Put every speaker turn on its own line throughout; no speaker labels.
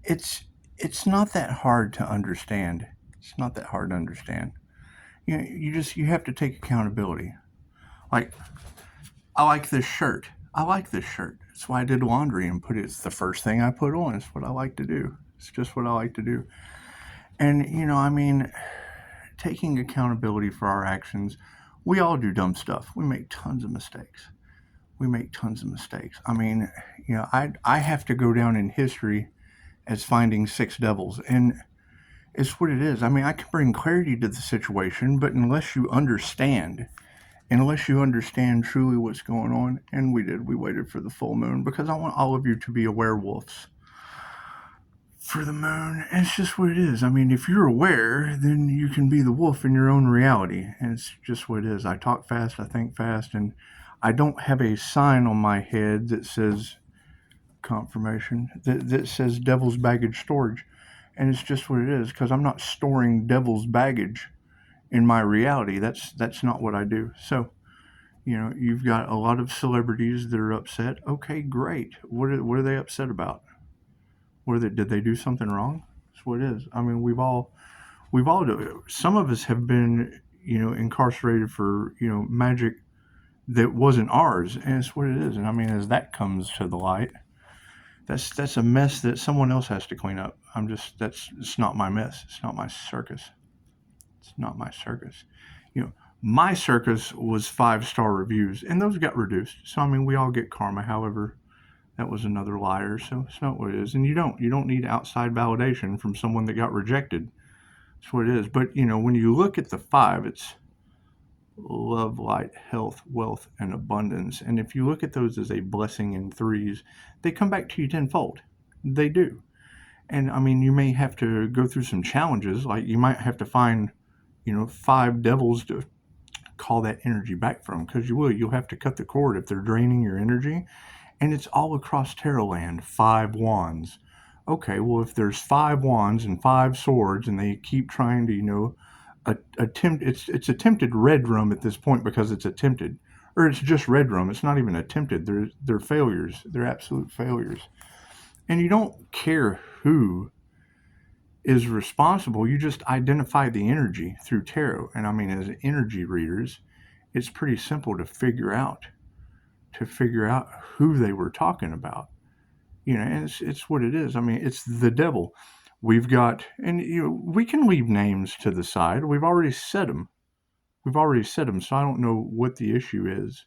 it's it's not that hard to understand. It's not that hard to understand. You have to take accountability. Like, I like this shirt. I like this shirt. That's why I did laundry and put it. It's the first thing I put on. It's what I like to do. It's just what I like to do. And taking accountability for our actions. We all do dumb stuff. We make tons of mistakes. We make tons of mistakes. I have to go down in history as finding six devils, and it's what it is. I can bring clarity to the situation, but unless you understand truly what's going on, and we waited for the full moon because I want all of you to be aware wolves for the moon. And it's just what it is. If you're aware, then you can be the wolf in your own reality, and it's just what it is. I talk fast, I think fast, and I don't have a sign on my head that says confirmation, that says devil's baggage storage. And it's just what it is, because I'm not storing devil's baggage in my reality. That's not what I do. So, you've got a lot of celebrities that are upset. Okay, great. What are they upset about? Did they do something wrong? That's what it is. We've all do. Some of us have been incarcerated for magic that wasn't ours, and it's what it is. And as that comes to the light, that's a mess that someone else has to clean up. It's not my mess. It's not my circus. It's not my circus. You know, my circus was 5-star reviews, and those got reduced. So we all get karma. However, that was another liar. So it's not what it is. And you don't need outside validation from someone that got rejected. That's what it is. But when you look at the 5, it's love, light, health, wealth, and abundance. And if you look at those as a blessing in 3s, they come back to you tenfold. They do. And you may have to go through some challenges. Like, you might have to find 5 devils to call that energy back from, because you'll have to cut the cord if they're draining your energy. And it's all across tarot land. 5 wands. Okay, well, if there's 5 wands and 5 swords, and they keep trying to attempt, it's attempted red rum at this point, because it's attempted, or it's just red rum. It's not even attempted. They're failures. They're absolute failures. And you don't care who is responsible. You just identify the energy through tarot. And as energy readers, it's pretty simple to figure out who they were talking about. And it's what it is. It's the devil. We've got, and we can leave names to the side. We've already said them. So I don't know what the issue is.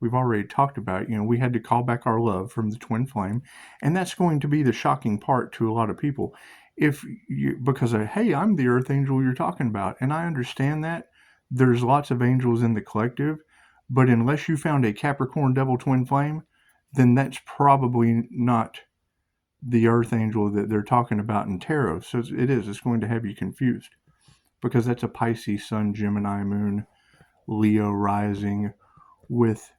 We've already talked about, we had to call back our love from the twin flame. And that's going to be the shocking part to a lot of people. Because hey, I'm the earth angel you're talking about. And I understand that. There's lots of angels in the collective. But unless you found a Capricorn devil twin flame, then that's probably not the earth angel that they're talking about in tarot. So it's going to have you confused, because that's a Pisces sun, Gemini moon, Leo rising with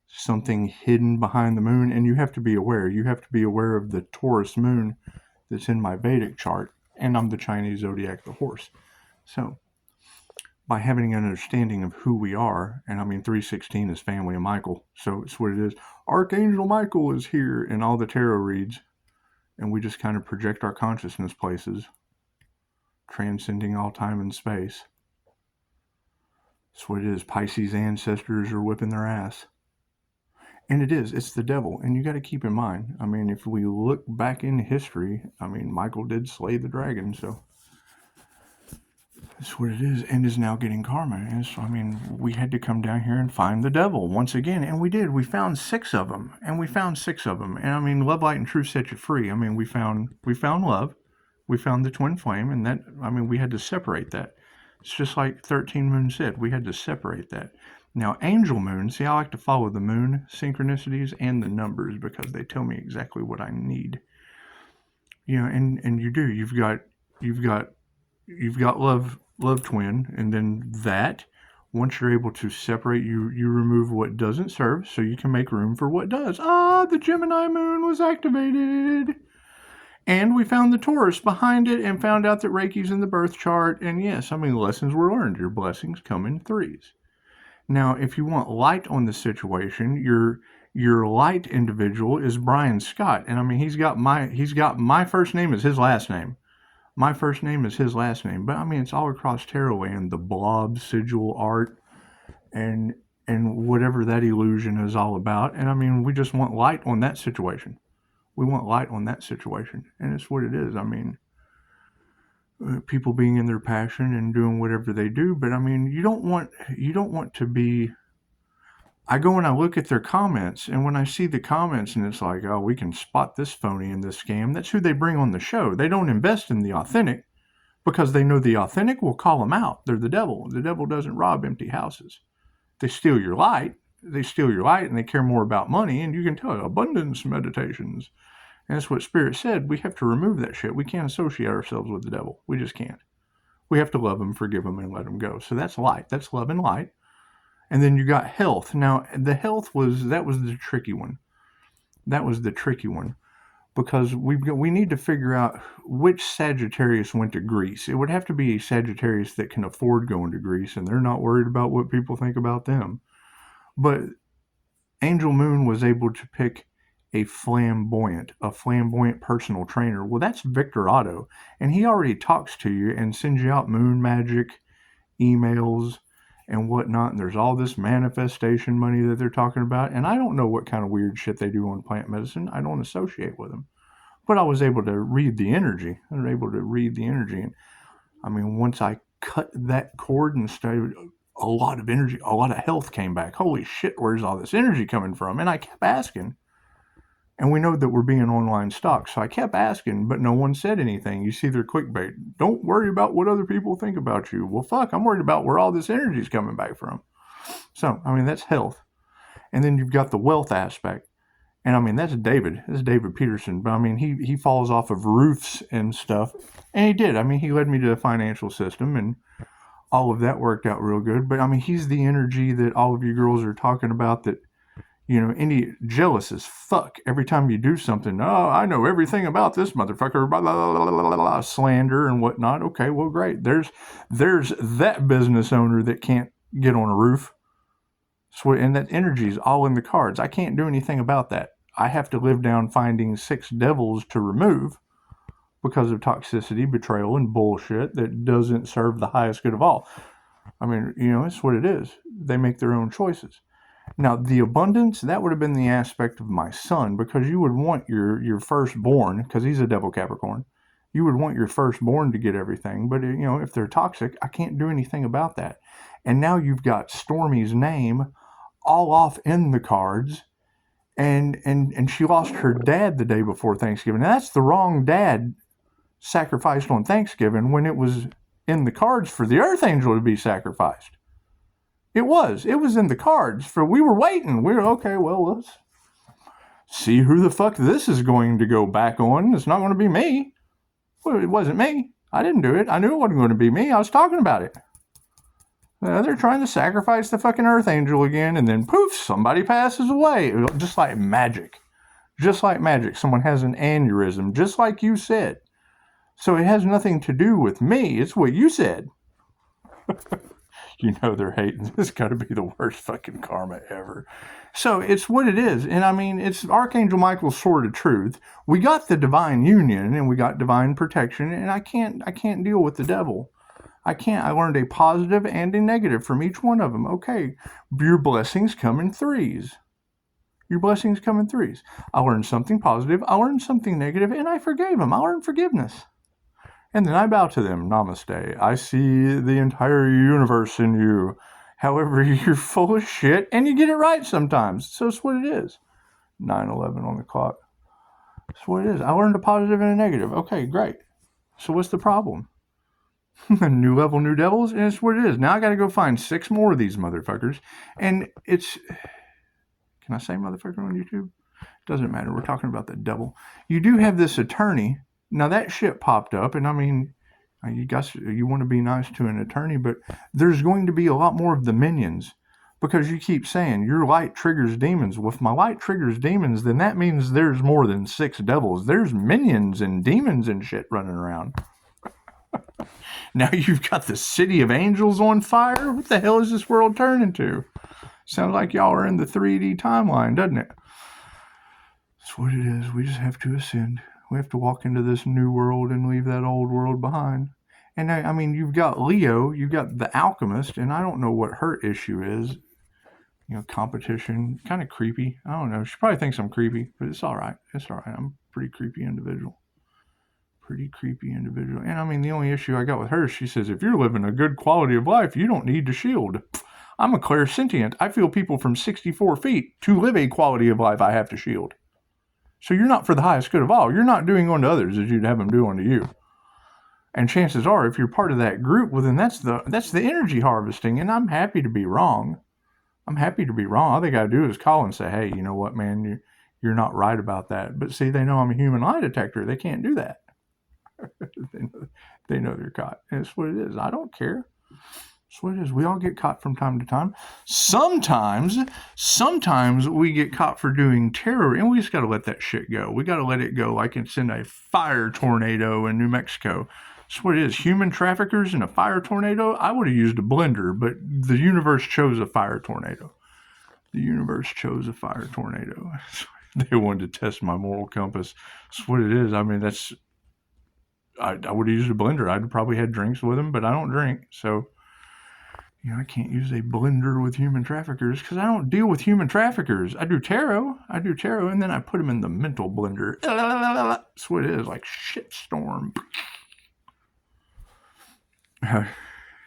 something hidden behind the moon. And you have to be aware. You have to be aware of the Taurus moon that's in my Vedic chart. And I'm the Chinese zodiac, the horse. So by having an understanding of who we are, and 316 is family of Michael. So it's what it is. Archangel Michael is here in all the tarot reads. And we just kind of project our consciousness places, transcending all time and space. That's what it is. Pisces ancestors are whipping their ass. And it's the devil. And you got to keep in mind, if we look back in history, Michael did slay the dragon. So that's what it is, and is now getting karma. And so, we had to come down here and find the devil once again. And we did. We found 6 of them. And love, light, and truth set you free. We found love. We found the twin flame. And that, we had to separate that. It's just like 13 Moon said. We had to separate that. Now, angel moon, see, I like to follow the moon synchronicities and the numbers, because they tell me exactly what I need. And you do. You've got love twin, and then that, once you're able to separate, you remove what doesn't serve, so you can make room for what does. The Gemini moon was activated. And we found the Taurus behind it, and found out that Reiki's in the birth chart. And yes, lessons were learned. Your blessings come in 3s. Now, if you want light on the situation, Your light individual is Brian Scott, and I mean he's got my first name as his last name. My first name is his last name, but I mean it's all across tarot land, the blob sigil art, and whatever that illusion is all about. And I mean we just want light on that situation. We want light on that situation, and it's what it is. I mean, people being in their passion and doing whatever they do, but I mean you don't want to be. I go and I look at their comments, and when I see the comments and it's like, oh, we can spot this phony in this scam, that's who they bring on the show. They don't invest in the authentic because they know the authentic will call them out. They're the devil. The devil doesn't rob empty houses. They steal your light. They steal your light, and they care more about money, and you can tell abundance meditations. And that's what Spirit said. We have to remove that shit. We can't associate ourselves with the devil. We just can't. We have to love him, forgive him, and let him go. So that's light. That's love and light. And then you got health. Now, the health was the tricky one. That was the tricky one. Because we need to figure out which Sagittarius went to Greece. It would have to be a Sagittarius that can afford going to Greece, and they're not worried about what people think about them. But Angel Moon was able to pick a flamboyant personal trainer. Well, that's Victor Otto. And he already talks to you and sends you out moon magic, emails, and whatnot, and there's all this manifestation money that they're talking about, and I don't know what kind of weird shit they do on plant medicine. I don't associate with them, but I was able to read the energy. And I mean, once I cut that cord and started, a lot of energy, a lot of health came back. Holy shit, where's all this energy coming from? And I kept asking. And we know that we're being online stalked, so I kept asking, but no one said anything. You see their clickbait. Don't worry about what other people think about you. Well, fuck, I'm worried about where all this energy is coming back from. So, I mean, that's health. And then you've got the wealth aspect. And, I mean, that's David. That's David Peterson. But, I mean, he falls off of roofs and stuff. And he did. I mean, he led me to the financial system, and all of that worked out real good. But, I mean, he's the energy that all of you girls are talking about that, you know, any jealous as fuck every time you do something. Oh, I know everything about this motherfucker, blah, blah, blah, blah, blah, blah, slander and whatnot. Okay, well, great. There's that business owner that can't get on a roof. So, and that energy is all in the cards. I can't do anything about that. I have to live down finding 6 devils to remove because of toxicity, betrayal, and bullshit that doesn't serve the highest good of all. I mean, you know, it's what it is. They make their own choices. Now, the abundance, that would have been the aspect of my son, because you would want your firstborn, because he's a devil Capricorn, you would want your firstborn to get everything. But, you know, if they're toxic, I can't do anything about that. And now you've got Stormy's name all off in the cards, and she lost her dad the day before Thanksgiving. Now, that's the wrong dad sacrificed on Thanksgiving when it was in the cards for the Earth Angel to be sacrificed. It was in the cards we were waiting. We were, okay, well, let's see who the fuck this is going to go back on. It's not going to be me. Well, it wasn't me. I didn't do it. I knew it wasn't going to be me. I was talking about it. They're trying to sacrifice the fucking Earth Angel again, and then poof, somebody passes away. Just like magic. Just like magic. Someone has an aneurysm, just like you said. So it has nothing to do with me. It's what you said. You know they're hating. This has got to be the worst fucking karma ever. So it's what it is. And I mean, it's Archangel Michael's sword of truth. We got the divine union and we got divine protection, and I can't deal with the devil. I can't. I learned a positive and a negative from each one of them. Okay, your blessings come in threes. Your blessings come in threes. I learned something positive. I learned something negative, and I forgave them. I learned forgiveness. And then I bow to them. Namaste. I see the entire universe in you. However, you're full of shit, and you get it right sometimes. So it's what it is. 9:11 on the clock. That's what it is. I learned a positive and a negative. Okay, great. So what's the problem? New level, new devils, and it's what it is. Now I got to go find 6 more of these motherfuckers. And it's... Can I say motherfucker on YouTube? Doesn't matter. We're talking about the devil. You do have this attorney. Now that shit popped up, and I mean, you want to be nice to an attorney, but there's going to be a lot more of the minions, because you keep saying your light triggers demons. Well, if my light triggers demons, then that means there's more than 6 devils. There's minions and demons and shit running around. Now you've got the city of angels on fire. What the hell is this world turning to? Sounds like y'all are in the 3D timeline, doesn't it? That's what it is. We just have to ascend. We have to walk into this new world and leave that old world behind. And I mean, you've got Leo, you've got the alchemist, and I don't know what her issue is. Competition, kind of creepy. I don't know. She probably thinks I'm creepy, but it's all right. It's all right. I'm a pretty creepy individual. Pretty creepy individual. And I mean, the only issue I got with her, she says, if you're living a good quality of life, you don't need to shield. I'm a clairsentient. I feel people from 64 feet. To live a quality of life, I have to shield. So you're not for the highest good of all. You're not doing unto others as you'd have them do unto you. And chances are, if you're part of that group, well, then that's the energy harvesting. And I'm happy to be wrong. I'm happy to be wrong. All they got to do is call and say, hey, you know what, man, you're not right about that. But see, they know I'm a human lie detector. They can't do that. they know they're caught. And it's what it is. I don't care. It's what it is. We all get caught from time to time. Sometimes we get caught for doing terror, and we just got to let that shit go. We got to let it go like it's in a fire tornado in New Mexico. That's what it is. Human traffickers in a fire tornado. I would have used a blender, but the universe chose a fire tornado. The universe chose a fire tornado. They wanted to test my moral compass. That's what it is. I mean, I would have used a blender. I'd probably had drinks with them, but I don't drink. So, I can't use a blender with human traffickers because I don't deal with human traffickers. I do tarot, and then I put them in the mental blender. That's what it is, like shitstorm. And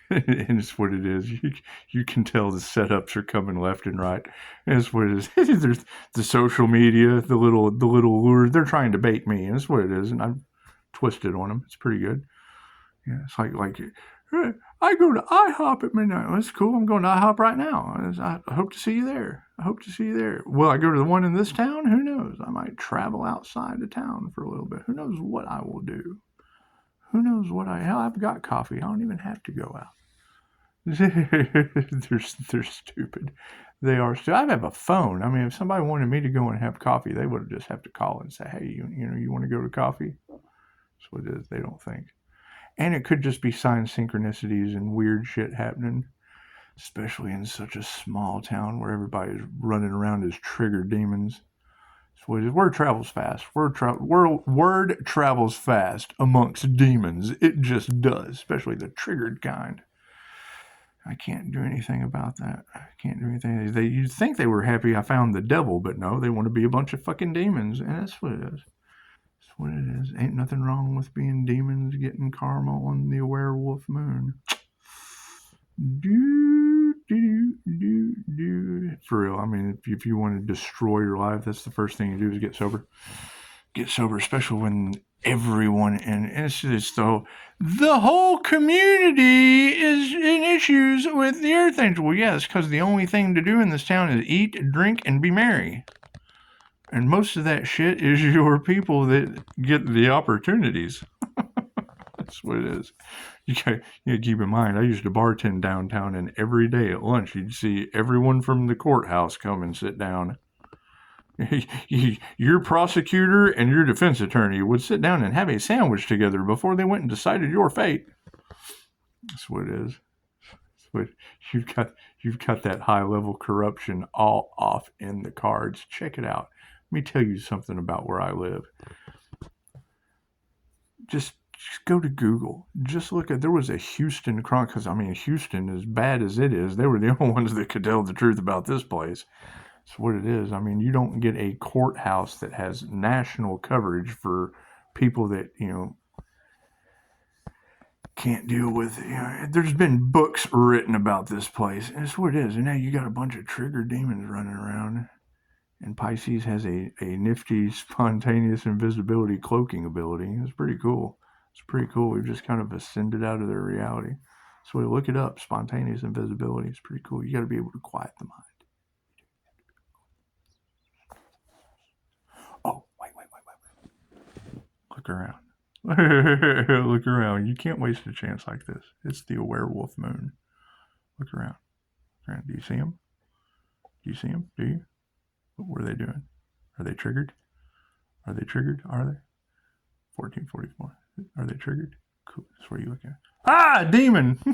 it's what it is. You can tell the setups are coming left and right. And it's what it is. There's the social media, the little lures. They're trying to bait me, and it's what it is. And I've twisted on them. It's pretty good. Yeah, it's like I go to IHOP at midnight. Well, that's cool. I'm going to IHOP right now. I hope to see you there. Will I go to the one in this town? Who knows? I might travel outside of town for a little bit. Who knows what I will do? Who knows what hell, I've got coffee. I don't even have to go out. They're stupid. They are stupid. I have a phone. I mean, if somebody wanted me to go and have coffee, they would just have to call and say, hey, you want to go to coffee? That's what it is. They don't think. And it could just be sign synchronicities and weird shit happening, especially in such a small town where everybody's running around as trigger demons. So word travels fast. Word travels fast amongst demons. It just does, especially the triggered kind. I can't do anything about that. I can't do anything. You'd think they were happy I found the devil, but no, they want to be a bunch of fucking demons, and that's what it is. That's what it is. Ain't nothing wrong with being demons getting karma on the Aware Wolf Moon. For real, I mean, if you want to destroy your life, that's the first thing you do is get sober. Get sober, especially when everyone and it's just the whole community is in issues with the Earth Angel. Well, yeah, it's because the only thing to do in this town is eat, drink, and be merry. And most of that shit is your people that get the opportunities. That's what it is. You gotta keep in mind, I used to bartend downtown, and every day at lunch, you'd see everyone from the courthouse come and sit down. Your prosecutor and your defense attorney would sit down and have a sandwich together before they went and decided your fate. That's what it is. That's what you've got that high level corruption all off in the cards. Check it out. Let me tell you something about where I live. Just go to Google. Just look at, there was a Houston Chronicle, because I mean, Houston, as bad as it is, they were the only ones that could tell the truth about this place. That's what it is. I mean, you don't get a courthouse that has national coverage for people that, can't deal with, there's been books written about this place, and it's what it is. And now you got a bunch of trigger demons running around. And Pisces has a nifty spontaneous invisibility cloaking ability. It's pretty cool. We've just kind of ascended out of their reality. So we look it up. Spontaneous invisibility. It's pretty cool. You got to be able to quiet the mind. Oh, wait. Look around. Look around. You can't waste a chance like this. It's the Aware Wolf Moon. Look around. Do you see them? Do you? What are they doing? Are they triggered? Are they? 1444. Are they triggered? Cool. That's where you look at. Ah, demon! I'm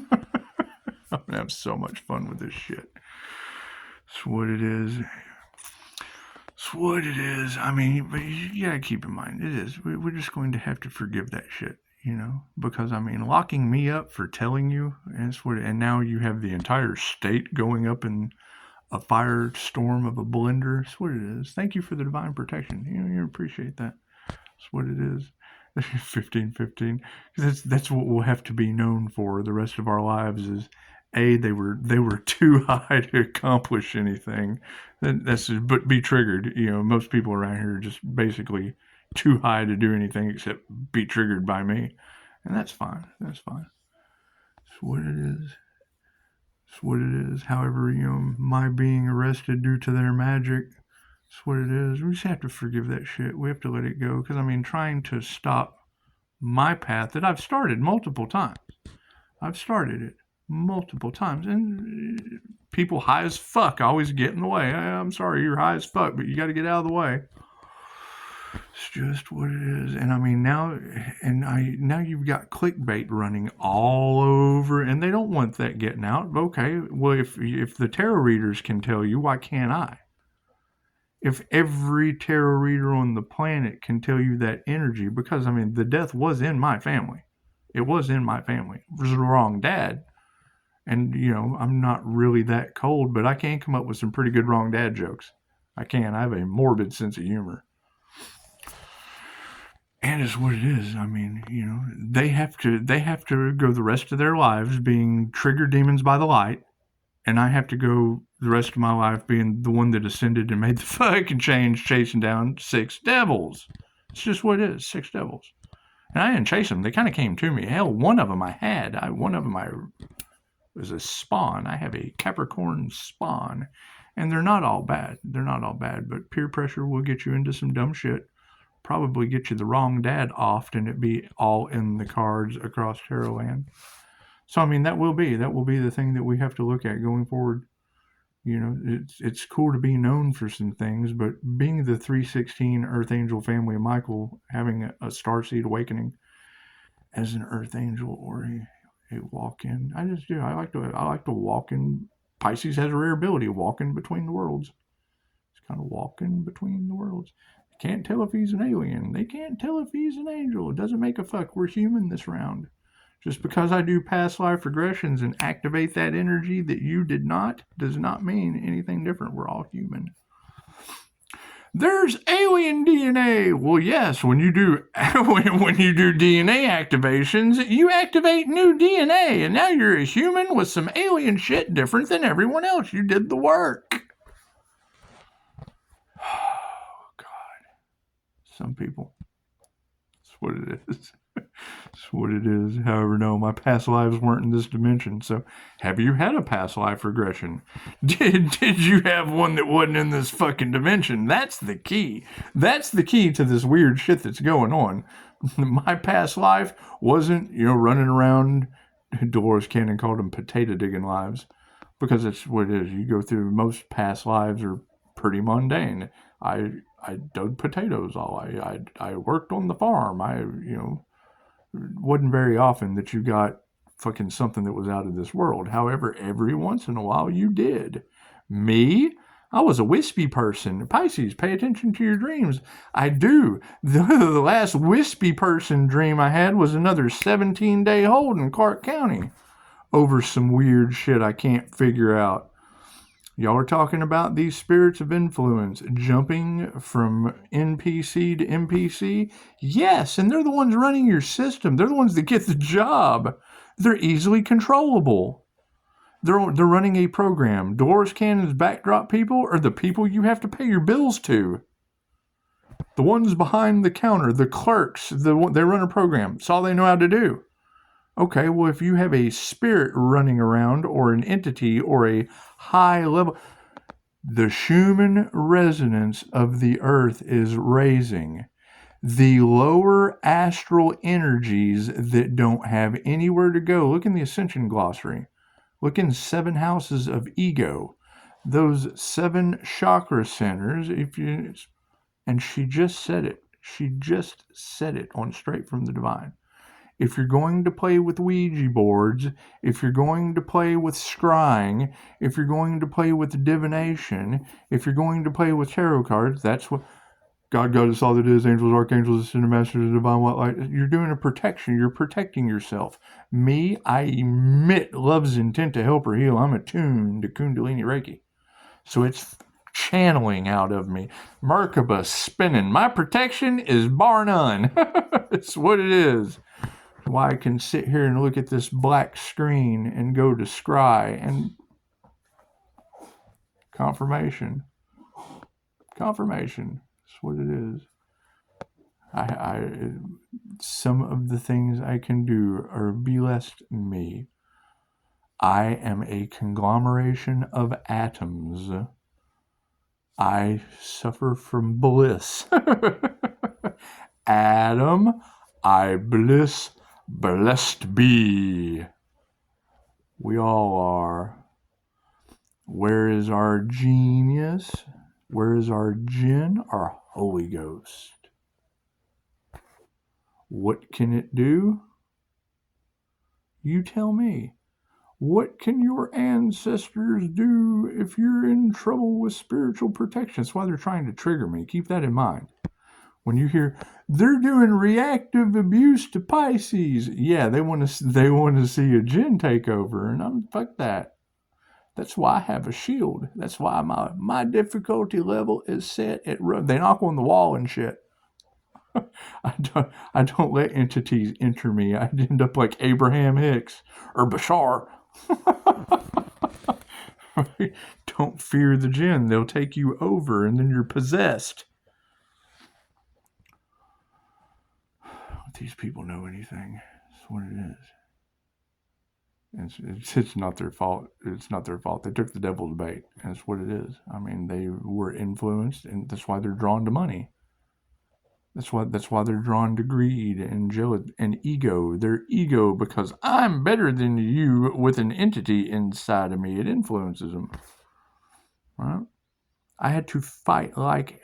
going to have so much fun with this shit. It's what it is. It's what it is. I mean, but you gotta keep in mind, it is. We're just going to have to forgive that shit, because I mean, locking me up for telling you, and now you have the entire state going up in a firestorm of a blender. That's what it is. Thank you for the divine protection. You appreciate that. That's what it is. 1515. That's what we'll have to be known for the rest of our lives. Is they were too high to accomplish anything. But be triggered. Most people around here are just basically too high to do anything except be triggered by me, and that's fine. That's fine. It's what it is. It's what it is. However, my being arrested due to their magic, it's what it is. We just have to forgive that shit. We have to let it go. Because, I mean, trying to stop my path that I've started multiple times. I've started it multiple times. And people high as fuck always get in the way. I'm sorry, you're high as fuck, but you got to get out of the way. It's just what it is. And I mean, now you've got clickbait running all over, and they don't want that getting out. Okay, well, if the tarot readers can tell you, why can't I? If every tarot reader on the planet can tell you that energy, because I mean, the death was in my family. It was in my family. It was the wrong dad. And, I'm not really that cold, but I can come up with some pretty good wrong dad jokes. I can. I have a morbid sense of humor. And it's what it is. I mean, they have to go the rest of their lives being trigger demons by the light, and I have to go the rest of my life being the one that ascended and made the fucking change, chasing down 6 devils. It's just what it is, 6 devils. And I didn't chase them. They kind of came to me. Hell, one of them I had. One of them was a spawn. I have a Capricorn spawn. And they're not all bad. They're not all bad. But peer pressure will get you into some dumb shit. Probably get you the wrong dad off, and it be all in the cards across tarot land. So I mean, that will be the thing that we have to look at going forward. It's cool to be known for some things, but being the 316 Earth Angel family of Michael, having a starseed awakening as an Earth Angel or a walk-in, I just do. I like to walk in. Pisces has a rare ability of walking between the worlds. It's kind of walking between the worlds. They can't tell if he's an alien. They can't tell if he's an angel. It doesn't make a fuck. We're human this round. Just because I do past life regressions and activate that energy that you did not, does not mean anything different. We're all human. There's alien DNA. Well, yes, when you do DNA activations, you activate new DNA, and now you're a human with some alien shit different than everyone else. You did the work. Oh, God. Some people. That's what it is. That's what it is. However, no, my past lives weren't in this dimension. So, have you had a past life regression? Did you have one that wasn't in this fucking dimension? That's the key. That's the key to this weird shit that's going on. My past life wasn't, running around. Dolores Cannon called them potato digging lives, because it's what it is. You go through, most past lives are pretty mundane. I dug potatoes all. I worked on the farm. Wasn't very often that you got fucking something that was out of this world. However, every once in a while you did. Me? I was a wispy person. Pisces, pay attention to your dreams. I do. The last wispy person dream I had was another 17-day hold in Clark County over some weird shit I can't figure out. Y'all are talking about these spirits of influence jumping from NPC to NPC. Yes, and they're the ones running your system. They're the ones that get the job. They're easily controllable. They're running a program. Dolores Cannon's backdrop people are the people you have to pay your bills to. The ones behind the counter, the clerks, they run a program. That's all they know how to do. Okay, well, if you have a spirit running around, or an entity, or a high level, the Schumann resonance of the earth is raising. The lower astral energies that don't have anywhere to go. Look in the Ascension Glossary. Look in 7 houses of ego. Those 7 chakra centers, and she just said it. She just said it on Straight from the Divine. if you're going to play with Ouija boards, if you're going to play with scrying, if you're going to play with divination, if you're going to play with tarot cards, that's what God, Goddess, all that is, angels, archangels, ascended masters, divine white light. You're doing a protection. You're protecting yourself. Me, I emit love's intent to help or heal. I'm attuned to Kundalini Reiki. So it's channeling out of me. Merkaba spinning. My protection is bar none. It's what it is. Why I can sit here and look at this black screen and go to scry and confirmation. Confirmation. That's what it is. Some of the things I can do are blessed me. I am a conglomeration of atoms. I suffer from bliss. Adam, I bliss, blessed be. We all are. Where is our genius? Where is our jinn? Our Holy Ghost. What can it do? You tell me. What can your ancestors do if you're in trouble with spiritual protection? That's why they're trying to trigger me. Keep that in mind. When you hear they're doing reactive abuse to Pisces, yeah, they want to see a jinn take over, and I'm fuck that. That's why I have a shield. That's why my difficulty level is set at. They knock on the wall and shit. I don't let entities enter me. I end up like Abraham Hicks or Bashar. Don't fear the jinn. They'll take you over and then you're possessed. Don't these people know anything? That's what it is. It's not their fault. It's not their fault. They took the devil's bait. That's what it is. I mean, they were influenced, and that's why they're drawn to money. That's why they're drawn to greed and jealousy and ego. Their ego, because I'm better than you with an entity inside of me. It influences them. Right? I had to fight like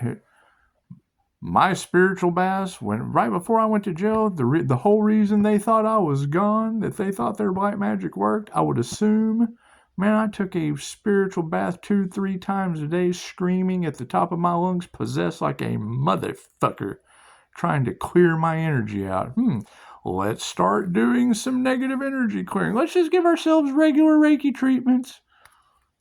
my spiritual baths right before I went to jail. The whole reason they thought I was gone, that they thought their black magic worked, I would assume. Man, I took a spiritual bath 2-3 times a day, screaming at the top of my lungs, possessed like a motherfucker, trying to clear my energy out. Let's start doing some negative energy clearing. Let's just give ourselves regular Reiki treatments.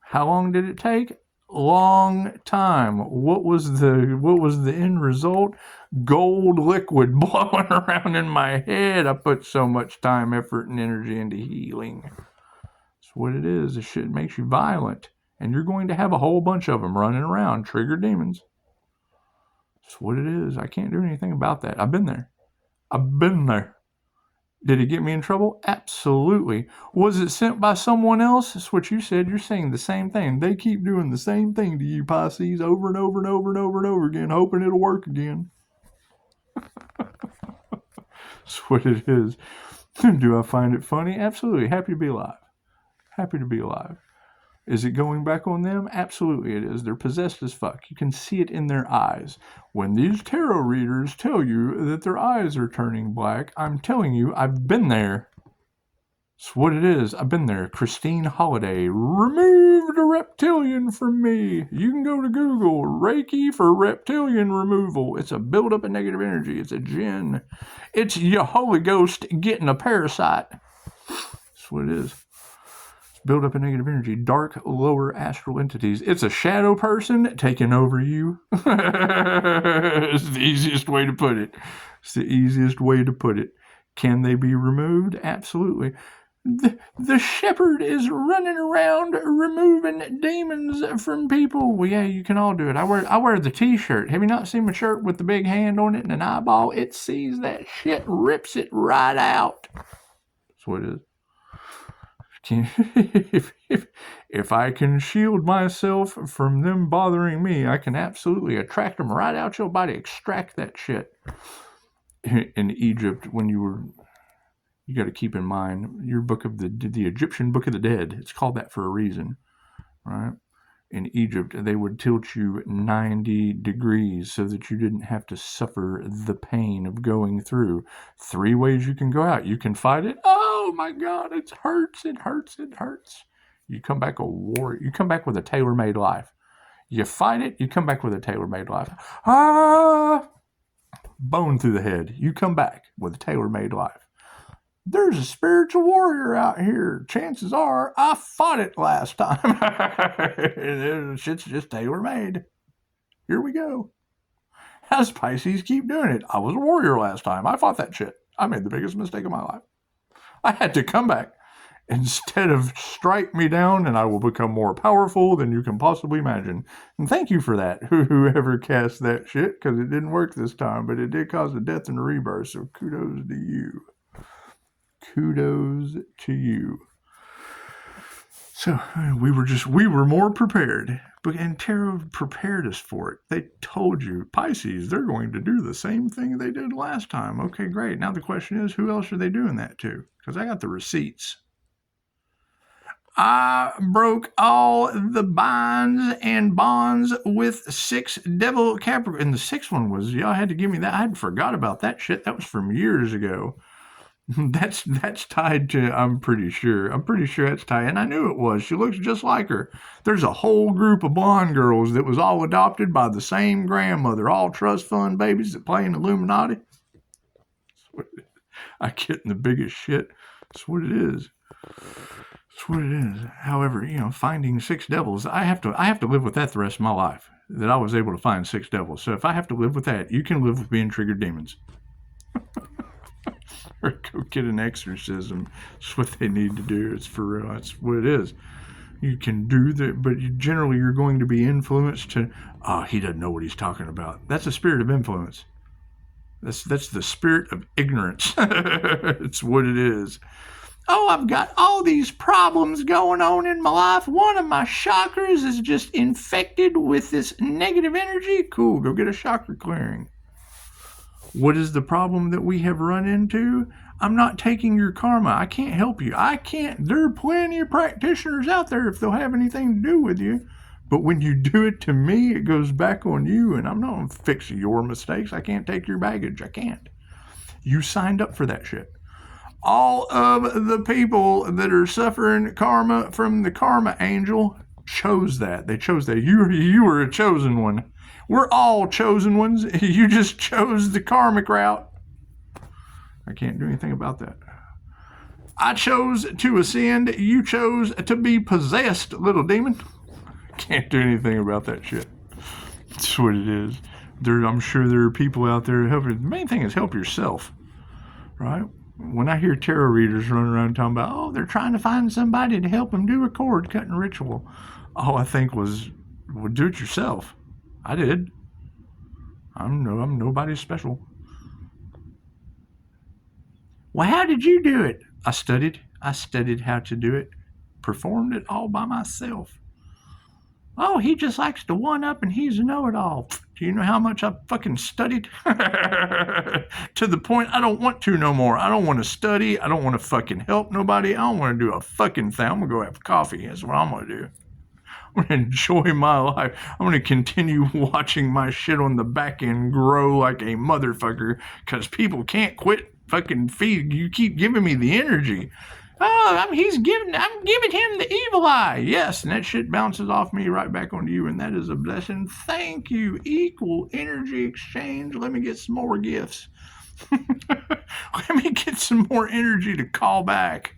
How long did it take? Long time. What was the end result? Gold liquid blowing around in my head. I put so much time, effort, and energy into healing. That's what it is. This shit makes you violent. And you're going to have a whole bunch of them running around, trigger demons. That's what it is. I can't do anything about that. I've been there. Did it get me in trouble? Absolutely. Was it sent by someone else? That's what you said. You're saying the same thing. They keep doing the same thing to you, Pisces, over and over and over and over and over again, hoping it'll work again. That's what it is. Do I find it funny? Absolutely. Happy to be alive. Happy to be alive. Is it going back on them? Absolutely it is. They're possessed as fuck. You can see it in their eyes. When these tarot readers tell you that their eyes are turning black, I'm telling you, I've been there. It's what it is. I've been there. Christine Holiday, remove the reptilian from me. You can go to Google, Reiki for reptilian removal. It's a buildup of negative energy. It's a jinn. It's your Holy Ghost getting a parasite. That's what it is. Build up a negative energy, dark lower astral entities. It's a shadow person taking over you. It's the easiest way to put it. It's the easiest way to put it. Can they be removed? Absolutely. The shepherd is running around removing demons from people. Well, yeah, you can all do it. I wear the t-shirt. Have you not seen my shirt with the big hand on it and an eyeball? It sees that shit, rips it right out. That's what it is. If I can shield myself from them bothering me, I can absolutely attract them right out your body, extract that shit. In Egypt, when you got to keep in mind your book of the Egyptian Book of the Dead. It's called that for a reason, right? in Egypt, they would tilt you 90 degrees so that you didn't have to suffer the pain of going through. 3 ways you can go out. You can fight it. Oh my God, it hurts, it hurts, it hurts. You come back a warrior. You come back with a tailor-made life. You fight it, you come back with a tailor-made life. Bone through the head. You come back with a tailor-made life. There's a spiritual warrior out here. Chances are I fought it last time. Shit's just tailor-made. Here we go. As Pisces keep doing it. I was a warrior last time. I fought that shit. I made the biggest mistake of my life. I had to come back. Instead of strike me down and I will become more powerful than you can possibly imagine. And thank you for that, whoever cast that shit, because it didn't work this time, but it did cause a death and a rebirth, so kudos to you. Kudos to you. So we were more prepared. And tarot prepared us for it. They told you, Pisces, they're going to do the same thing they did last time. Okay, great. Now the question is, who else are they doing that to? Because I got the receipts. I broke all the binds and bonds with 6 devil Capricorn. And the 6th one was, y'all had to give me that. I had forgot about that shit. That was from years ago. That's tied to, I'm pretty sure that's tied. And I knew it was. She looks just like her. There's a whole group of blonde girls that was all adopted by the same grandmother, all trust fund babies that play in Illuminati. I get in the biggest shit. That's what it is. That's what it is. However, finding 6 devils, I have to live with that the rest of my life. That I was able to find 6 devils. So if I have to live with that, you can live with being triggered demons. Or go get an exorcism. It's what they need to do. It's for real. That's what it is. You can do that, but generally you're going to be influenced to, he doesn't know what he's talking about. That's a spirit of influence. That's the spirit of ignorance. It's what it is. Oh, I've got all these problems going on in my life. One of my chakras is just infected with this negative energy. Cool, go get a chakra clearing. What is the problem that we have run into? I'm not taking your karma. I can't help you. There are plenty of practitioners out there if they'll have anything to do with you. But when you do it to me, it goes back on you, and I'm not going to fix your mistakes. I can't take your baggage. I can't. You signed up for that shit. All of the people that are suffering karma from the karma angel chose that. They chose that. You were a chosen one. We're all chosen ones. You just chose the karmic route. I can't do anything about that. I chose to ascend. You chose to be possessed, little demon. Can't do anything about that shit. That's what it is. I'm sure there are people out there helping. The main thing is help yourself, right? When I hear tarot readers running around talking about, they're trying to find somebody to help them do a cord cutting ritual, all I think was, well, do it yourself. I did. I'm nobody special. Well, how did you do it? I studied how to do it. Performed it all by myself. Oh, he just likes to one-up and he's a know-it-all. Do you know how much I fucking studied? To the point I don't want to no more. I don't want to study. I don't want to fucking help nobody. I don't want to do a fucking thing. I'm going to go have coffee. That's what I'm going to do. I'm going to enjoy my life. I'm going to continue watching my shit on the back end grow like a motherfucker because people can't quit fucking feed. You keep giving me the energy. Oh, I'm giving him the evil eye. Yes, and that shit bounces off me right back onto you, and that is a blessing. Thank you. Equal energy exchange. Let me get some more gifts. Let me get some more energy to call back.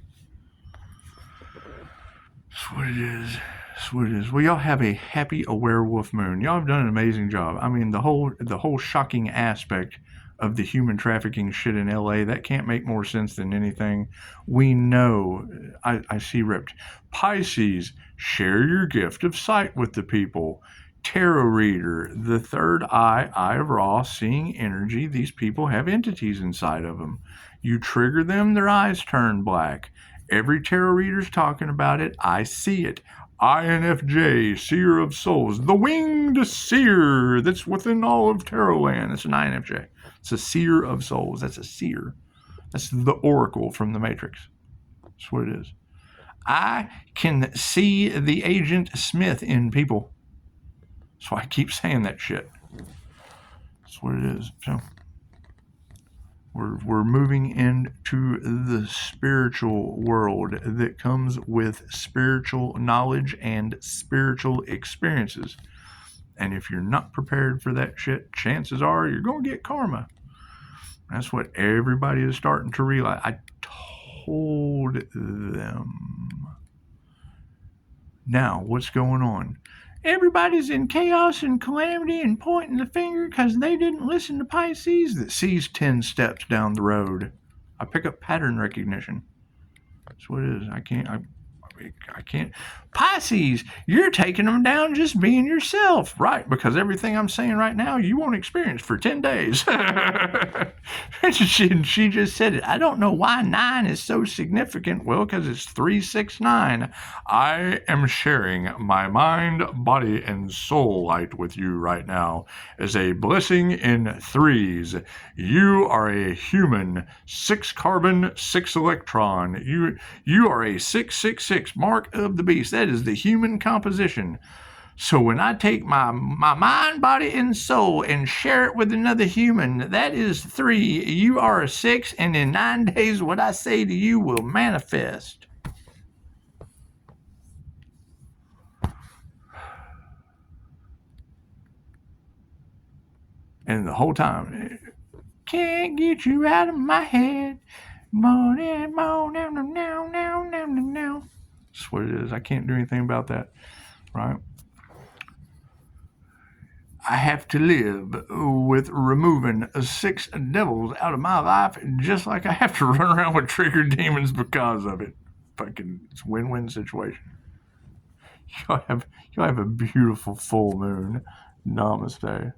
That's what it is. That's what it is. Well, y'all have a happy Aware Wolf Moon. Y'all have done an amazing job. I mean, the whole shocking aspect of the human trafficking shit in LA, that can't make more sense than anything. We know, I see ripped. Pisces, share your gift of sight with the people. Tarot reader, the third eye of Ra, seeing energy. These people have entities inside of them. You trigger them, their eyes turn black. Every tarot reader's talking about it. I see it. INFJ, seer of souls, the winged seer that's within all of tarot land. It's an INFJ. It's a seer of souls. That's a seer. That's the oracle from the Matrix. That's what it is. I can see the Agent Smith in people. So I keep saying that shit. That's what it is. So we're moving into the spiritual world that comes with spiritual knowledge and spiritual experiences. And if you're not prepared for that shit, chances are you're going to get karma. That's what everybody is starting to realize. I told them. Now, what's going on? Everybody's in chaos and calamity and pointing the finger because they didn't listen to Pisces that sees 10 steps down the road. I pick up pattern recognition. That's what it is. I can't. Pisces, you're taking them down just being yourself, right? Because everything I'm saying right now, you won't experience for 10 days. she just said it. I don't know why 9 is so significant. Well, because it's 369. I am sharing my mind, body, and soul light with you right now as a blessing in 3s. You are a human, 6 carbon, 6 electron. You are a 666 mark of the beast. That is the human composition. So when I take my mind, body, and soul and share it with another human, that is 3. You are a 6, and in 9 days, what I say to you will manifest. And the whole time, can't get you out of my head. That's what it is. I can't do anything about that, right? I have to live with removing 6 devils out of my life, just like I have to run around with triggered demons because of it. Fucking, it's a win-win situation. Y'all have a beautiful full moon. Namaste.